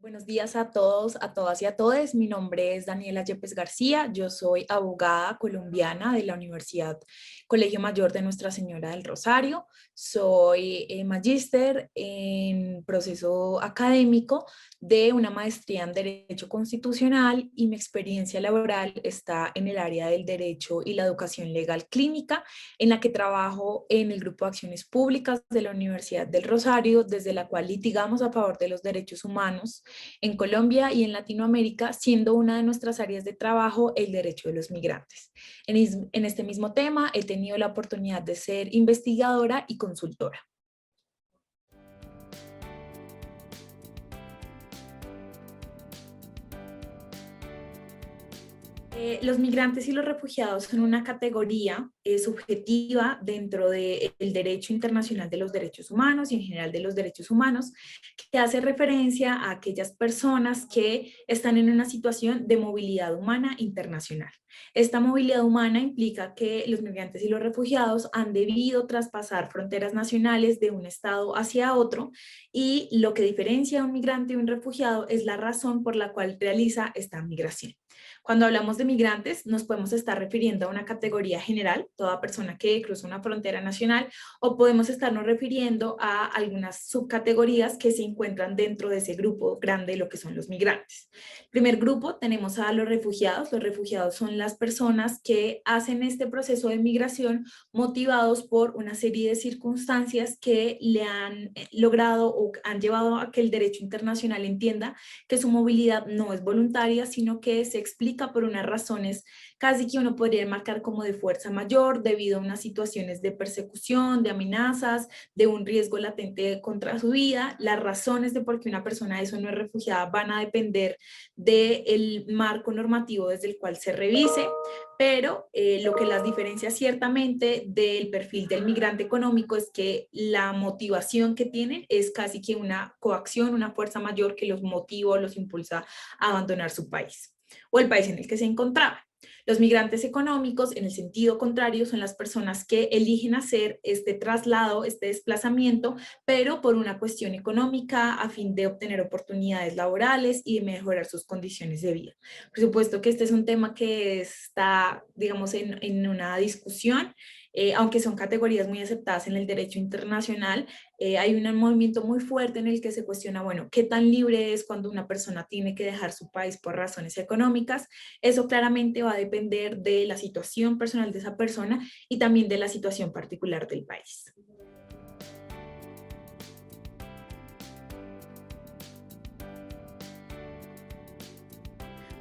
Buenos días a todos, a todas y a todos. Mi nombre es Daniela Yepes García. Yo soy abogada colombiana de la Universidad Colegio Mayor de Nuestra Señora del Rosario. Soy magíster en proceso académico de una maestría en Derecho Constitucional y mi experiencia laboral está en el área del derecho y la educación legal clínica, en la que trabajo en el Grupo de Acciones Públicas de la Universidad del Rosario, desde la cual litigamos a favor de los derechos humanos en Colombia y en Latinoamérica, siendo una de nuestras áreas de trabajo el derecho de los migrantes. En este mismo tema he tenido la oportunidad de ser investigadora y consultora. Los migrantes y los refugiados son una categoría subjetiva dentro del derecho internacional de los derechos humanos y en general de los derechos humanos, que hace referencia a aquellas personas que están en una situación de movilidad humana internacional. Esta movilidad humana implica que los migrantes y los refugiados han debido traspasar fronteras nacionales de un estado hacia otro, y lo que diferencia a un migrante y un refugiado es la razón por la cual realiza esta migración. Cuando hablamos de migrantes, nos podemos estar refiriendo a una categoría general, toda persona que cruza una frontera nacional, o podemos estarnos refiriendo a algunas subcategorías que se encuentran dentro de ese grupo grande, lo que son los migrantes. Primer grupo, tenemos a los refugiados. Los refugiados son las personas que hacen este proceso de migración motivados por una serie de circunstancias que le han logrado o han llevado a que el derecho internacional entienda que su movilidad no es voluntaria, sino que se explica por unas razones casi que uno podría marcar como de fuerza mayor, debido a unas situaciones de persecución, de amenazas, de un riesgo latente contra su vida. Las razones de por qué una persona eso no es refugiada van a depender del marco normativo desde el cual se revise, pero lo que las diferencia ciertamente del perfil del migrante económico es que la motivación que tienen es casi que una coacción, una fuerza mayor que los motiva o los impulsa a abandonar su país o el país en el que se encontraba. Los migrantes económicos, en el sentido contrario, son las personas que eligen hacer este traslado, este desplazamiento, pero por una cuestión económica, a fin de obtener oportunidades laborales y de mejorar sus condiciones de vida. Por supuesto que este es un tema que está, digamos, en una discusión, aunque son categorías muy aceptadas en el derecho internacional. Hay un movimiento muy fuerte en el que se cuestiona, bueno, ¿qué tan libre es cuando una persona tiene que dejar su país por razones económicas? Eso claramente va a depender de la situación personal de esa persona y también de la situación particular del país.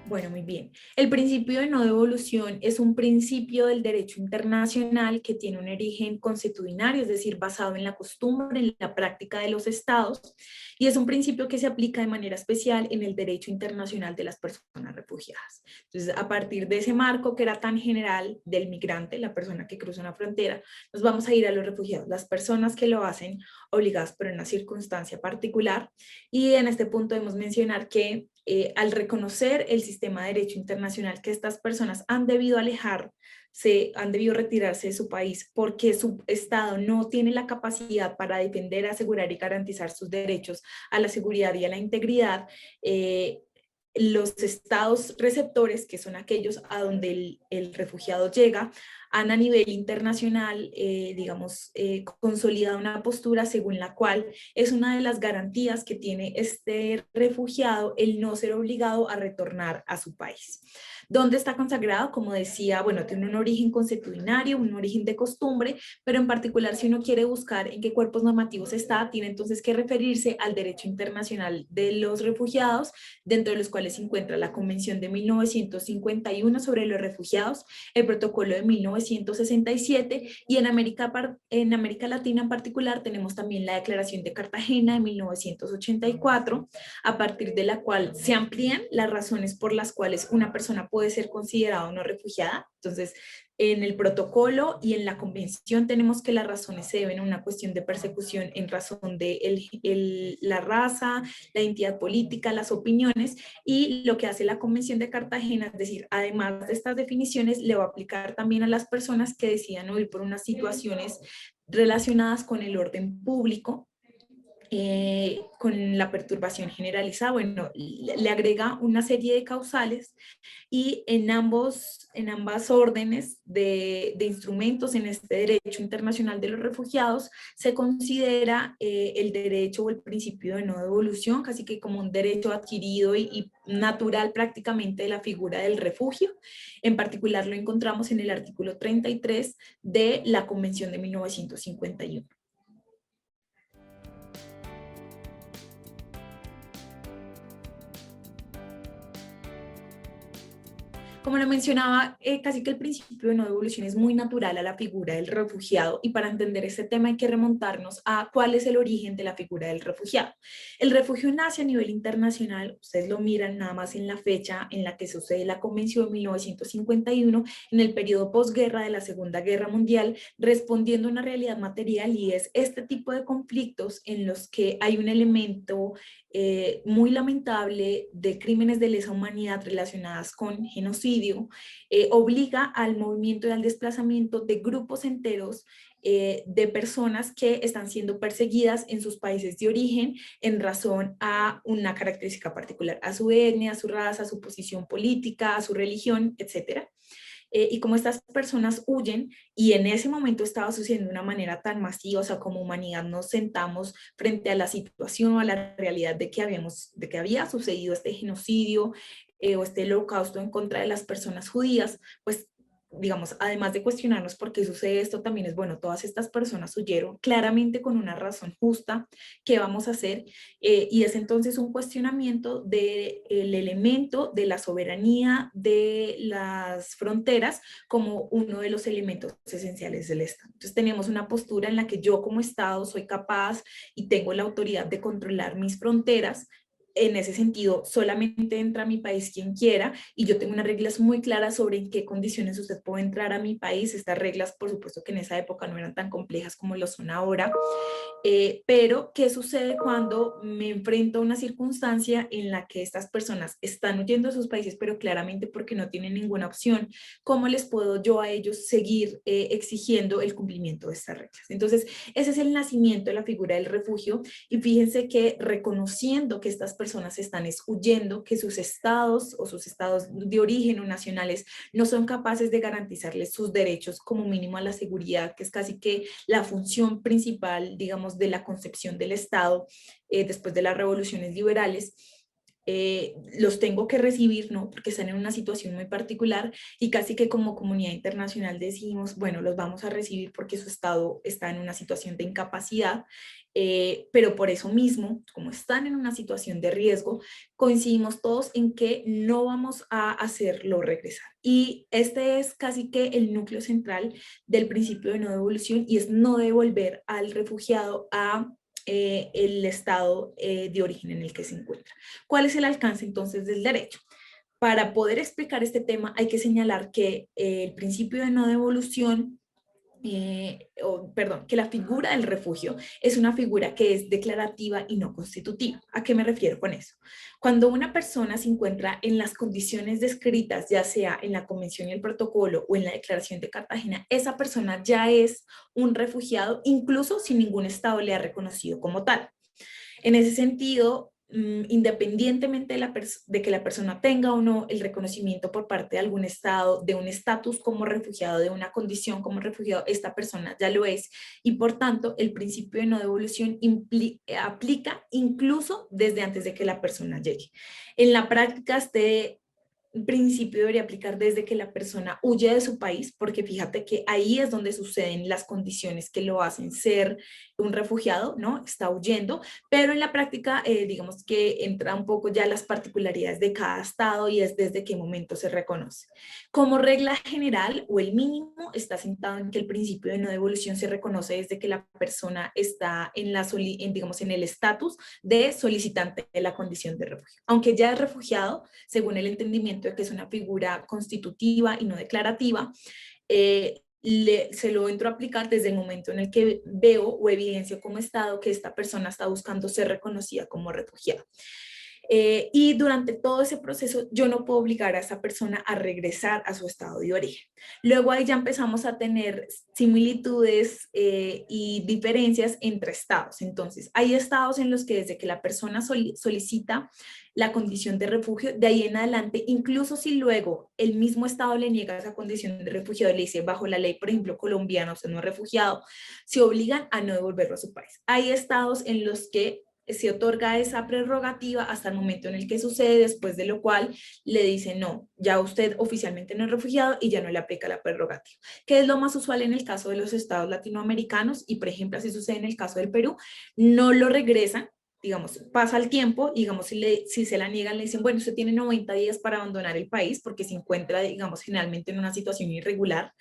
Bueno, muy bien. El principio de no devolución es un principio del derecho internacional que tiene un origen consuetudinario, es decir, basado en la costumbre, en la práctica de los estados, y es un principio que se aplica de manera especial en el derecho internacional de las personas refugiadas. Entonces, a partir de ese marco que era tan general del migrante, la persona que cruza una frontera, nos vamos a ir a los refugiados, las personas que lo hacen obligadas por una circunstancia particular. Y en este punto debemos mencionar que al reconocer el sistema de derecho internacional que estas personas han debido han debido retirarse de su país porque su Estado no tiene la capacidad para defender, asegurar y garantizar sus derechos a la seguridad y a la integridad. Los estados receptores, que son aquellos a donde el refugiado llega, han a nivel internacional, digamos, consolidado una postura según la cual es una de las garantías que tiene este refugiado el no ser obligado a retornar a su país. ¿Dónde está consagrado? Como decía, bueno, tiene un origen consuetudinario, un origen de costumbre, pero en particular si uno quiere buscar en qué cuerpos normativos está, tiene entonces que referirse al derecho internacional de los refugiados, dentro de los cuales se encuentra la Convención de 1951 sobre los refugiados, el Protocolo de 1967 y en América Latina en particular tenemos también la Declaración de Cartagena de 1984, a partir de la cual se amplían las razones por las cuales una persona puede ser considerada no refugiada. Entonces, en el protocolo y en la convención tenemos que las razones se deben a una cuestión de persecución en razón de la raza, la identidad política, las opiniones, y lo que hace la Convención de Cartagena, es decir, además de estas definiciones, le va a aplicar también a las personas que decidan huir por unas situaciones relacionadas con el orden público, con la perturbación generalizada, bueno, le agrega una serie de causales y en ambas órdenes de instrumentos en este derecho internacional de los refugiados se considera el derecho o el principio de no devolución casi que como un derecho adquirido y natural prácticamente de la figura del refugio. En particular lo encontramos en el artículo 33 de la Convención de 1951. Como lo mencionaba, casi que el principio de no devolución es muy natural a la figura del refugiado y para entender este tema hay que remontarnos a cuál es el origen de la figura del refugiado. El refugio nace a nivel internacional, ustedes lo miran nada más en la fecha en la que sucede la Convención de 1951, en el periodo posguerra de la Segunda Guerra Mundial, respondiendo a una realidad material y es este tipo de conflictos en los que hay un elemento muy lamentable de crímenes de lesa humanidad relacionadas con genocidio, obliga al movimiento y al desplazamiento de grupos enteros de personas que están siendo perseguidas en sus países de origen en razón a una característica particular, a su etnia, a su raza, a su posición política, a su religión, etcétera. Y como estas personas huyen y en ese momento estaba sucediendo de una manera tan masiva, o sea, como humanidad nos sentamos frente a la situación o a la realidad de que había sucedido este genocidio o este holocausto en contra de las personas judías, pues digamos, además de cuestionarnos por qué sucede esto, también es, bueno, todas estas personas huyeron claramente con una razón justa, ¿qué vamos a hacer? Y es entonces un cuestionamiento del elemento de la soberanía de las fronteras como uno de los elementos esenciales del Estado. Entonces tenemos una postura en la que yo como Estado soy capaz y tengo la autoridad de controlar mis fronteras. En ese sentido, solamente entra a mi país quien quiera y yo tengo unas reglas muy claras sobre en qué condiciones usted puede entrar a mi país. Estas reglas, por supuesto que en esa época no eran tan complejas como lo son ahora. Pero, ¿qué sucede cuando me enfrento a una circunstancia en la que estas personas están huyendo de sus países, pero claramente porque no tienen ninguna opción? ¿Cómo les puedo yo a ellos seguir exigiendo el cumplimiento de estas reglas? Entonces, ese es el nacimiento de la figura del refugio y fíjense que reconociendo que estas personas están huyendo, que sus estados o sus estados de origen o nacionales no son capaces de garantizarles sus derechos como mínimo a la seguridad, que es casi que la función principal, digamos, de la concepción del Estado después de las revoluciones liberales, los tengo que recibir, ¿no? Porque están en una situación muy particular y casi que como comunidad internacional decimos, bueno, los vamos a recibir porque su Estado está en una situación de incapacidad, pero por eso mismo, como están en una situación de riesgo, coincidimos todos en que no vamos a hacerlo regresar. Y este es casi que el núcleo central del principio de no devolución y es no devolver al refugiado a el estado de origen en el que se encuentra. ¿Cuál es el alcance entonces del derecho? Para poder explicar este tema hay que señalar que el principio de no devolución que la figura del refugio es una figura que es declarativa y no constitutiva. ¿A qué me refiero con eso? Cuando una persona se encuentra en las condiciones descritas, ya sea en la Convención y el Protocolo o en la Declaración de Cartagena, esa persona ya es un refugiado, incluso si ningún Estado le ha reconocido como tal. En ese sentido, independientemente de que la persona tenga o no el reconocimiento por parte de algún Estado, de un estatus como refugiado, de una condición como refugiado, esta persona ya lo es y por tanto el principio de no devolución aplica incluso desde antes de que la persona llegue. En la práctica, este principio debería aplicar desde que la persona huye de su país, porque fíjate que ahí es donde suceden las condiciones que lo hacen ser un refugiado, ¿no? Está huyendo, pero en la práctica, digamos que entra un poco ya las particularidades de cada estado y es desde qué momento se reconoce. Como regla general o el mínimo está sentado en que el principio de no devolución se reconoce desde que la persona está digamos, en el estatus de solicitante de la condición de refugio. Aunque ya es refugiado, según el entendimiento de que es una figura constitutiva y no declarativa, se lo entro a aplicar desde el momento en el que veo o evidencio como Estado que esta persona está buscando ser reconocida como refugiada. Y durante todo ese proceso yo no puedo obligar a esa persona a regresar a su estado de origen. Luego ahí ya empezamos a tener similitudes y diferencias entre estados. Entonces, hay estados en los que desde que la persona solicita la condición de refugio, de ahí en adelante, incluso si luego el mismo estado le niega esa condición de refugiado y le dice, bajo la ley, por ejemplo, colombiana, usted no es refugiado, se obligan a no devolverlo a su país. Hay estados en los que se otorga esa prerrogativa hasta el momento en el que sucede, después de lo cual le dice no, ya usted oficialmente no es refugiado y ya no le aplica la prerrogativa, que es lo más usual en el caso de los estados latinoamericanos y por ejemplo así sucede en el caso del Perú, no lo regresan, digamos, pasa el tiempo, digamos, si se la niegan, le dicen, bueno, usted tiene 90 días para abandonar el país porque se encuentra, digamos, generalmente en una situación irregular,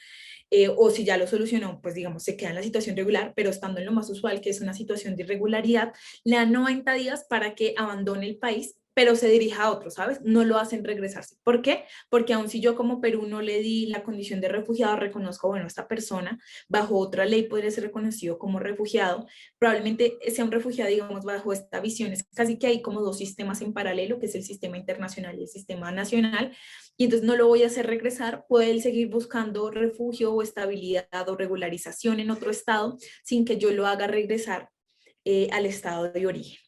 o si ya lo solucionó, pues digamos, se queda en la situación regular, pero estando en lo más usual, que es una situación de irregularidad, le dan 90 días para que abandone el país, pero se dirija a otro, ¿sabes? No lo hacen regresarse. ¿Por qué? Porque aun si yo como Perú no le di la condición de refugiado, reconozco, bueno, esta persona bajo otra ley podría ser reconocido como refugiado, probablemente sea un refugiado, digamos, bajo esta visión. Es casi que hay como dos sistemas en paralelo, que es el sistema internacional y el sistema nacional, y entonces no lo voy a hacer regresar, puede él seguir buscando refugio o estabilidad o regularización en otro estado sin que yo lo haga regresar al estado de origen.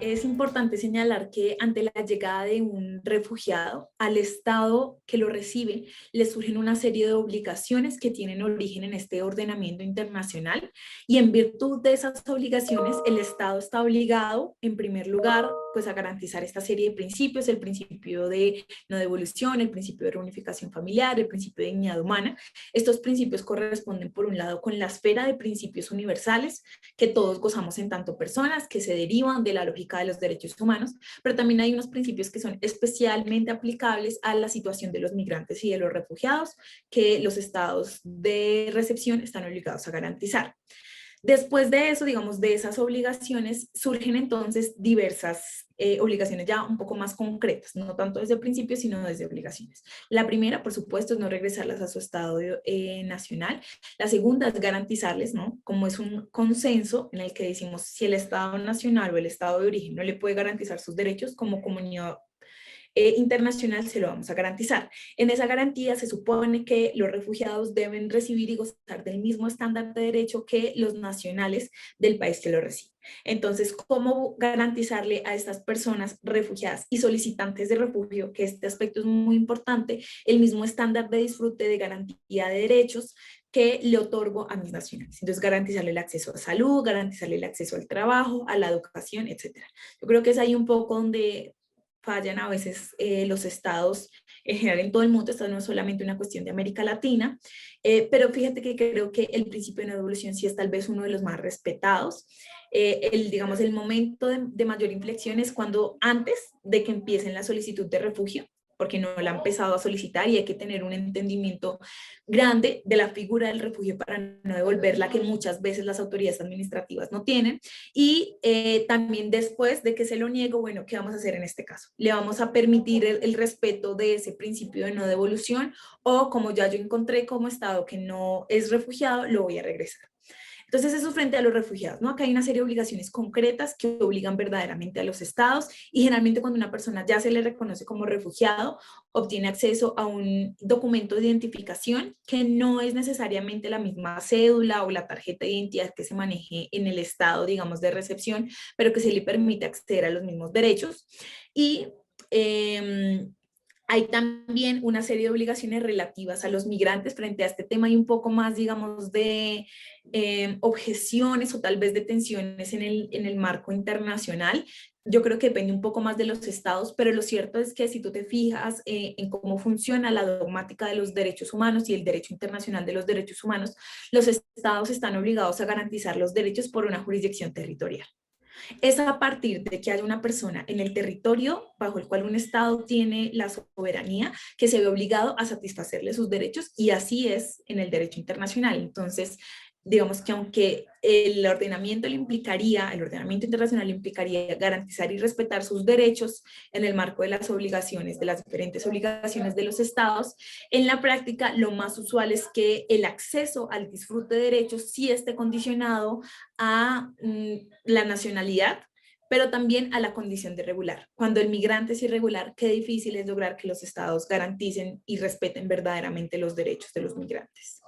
Es importante señalar que ante la llegada de un refugiado al Estado que lo recibe, le surgen una serie de obligaciones que tienen origen en este ordenamiento internacional y en virtud de esas obligaciones, el Estado está obligado, en primer lugar, pues a garantizar esta serie de principios, el principio de no devolución, el principio de reunificación familiar, el principio de dignidad humana. Estos principios corresponden, por un lado, con la esfera de principios universales que todos gozamos en tanto personas, que se derivan de la lógica de los derechos humanos, pero también hay unos principios que son especialmente aplicables a la situación de los migrantes y de los refugiados, que los estados de recepción están obligados a garantizar. Después de eso, digamos, de esas obligaciones, surgen entonces diversas obligaciones ya un poco más concretas, no tanto desde el principio, sino desde obligaciones. La primera, por supuesto, es no regresarlas a su estado nacional. La segunda es garantizarles, ¿no? Como es un consenso en el que decimos si el estado nacional o el estado de origen no le puede garantizar sus derechos como comunidad internacional se lo vamos a garantizar. En esa garantía se supone que los refugiados deben recibir y gozar del mismo estándar de derecho que los nacionales del país que lo recibe. Entonces, ¿cómo garantizarle a estas personas refugiadas y solicitantes de refugio, que este aspecto es muy importante, el mismo estándar de disfrute de garantía de derechos que le otorgo a mis nacionales? Entonces, garantizarle el acceso a salud, garantizarle el acceso al trabajo, a la educación, etcétera. Yo creo que es ahí un poco donde fallan a veces los estados en general en todo el mundo. Esto no es solamente una cuestión de América Latina, pero fíjate que creo que el principio de no devolución sí es tal vez uno de los más respetados. Digamos, el momento de mayor inflexión es cuando antes de que empiecen la solicitud de refugio, porque no la han empezado a solicitar y hay que tener un entendimiento grande de la figura del refugio para no devolverla, que muchas veces las autoridades administrativas no tienen. Y también después de que se lo niego, bueno, ¿qué vamos a hacer en este caso? ¿Le vamos a permitir el respeto de ese principio de no devolución o como ya yo encontré como Estado que no es refugiado, lo voy a regresar? Entonces, eso frente a los refugiados, ¿no? Acá hay una serie de obligaciones concretas que obligan verdaderamente a los estados y generalmente cuando una persona ya se le reconoce como refugiado, obtiene acceso a un documento de identificación que no es necesariamente la misma cédula o la tarjeta de identidad que se maneje en el estado, digamos, de recepción, pero que se le permite acceder a los mismos derechos. Y hay también una serie de obligaciones relativas a los migrantes frente a este tema y un poco más, digamos, de objeciones o tal vez de tensiones en el marco internacional. Yo creo que depende un poco más de los estados, pero lo cierto es que si tú te fijas en cómo funciona la dogmática de los derechos humanos y el derecho internacional de los derechos humanos, los estados están obligados a garantizar los derechos por una jurisdicción territorial. Es a partir de que haya una persona en el territorio bajo el cual un Estado tiene la soberanía que se ve obligado a satisfacerle sus derechos y así es en el derecho internacional. Entonces, digamos que aunque el ordenamiento el ordenamiento internacional implicaría garantizar y respetar sus derechos en el marco de las obligaciones, de las diferentes obligaciones de los estados, en la práctica lo más usual es que el acceso al disfrute de derechos sí esté condicionado a la nacionalidad, pero también a la condición de regular. Cuando el migrante es irregular, qué difícil es lograr que los estados garanticen y respeten verdaderamente los derechos de los migrantes.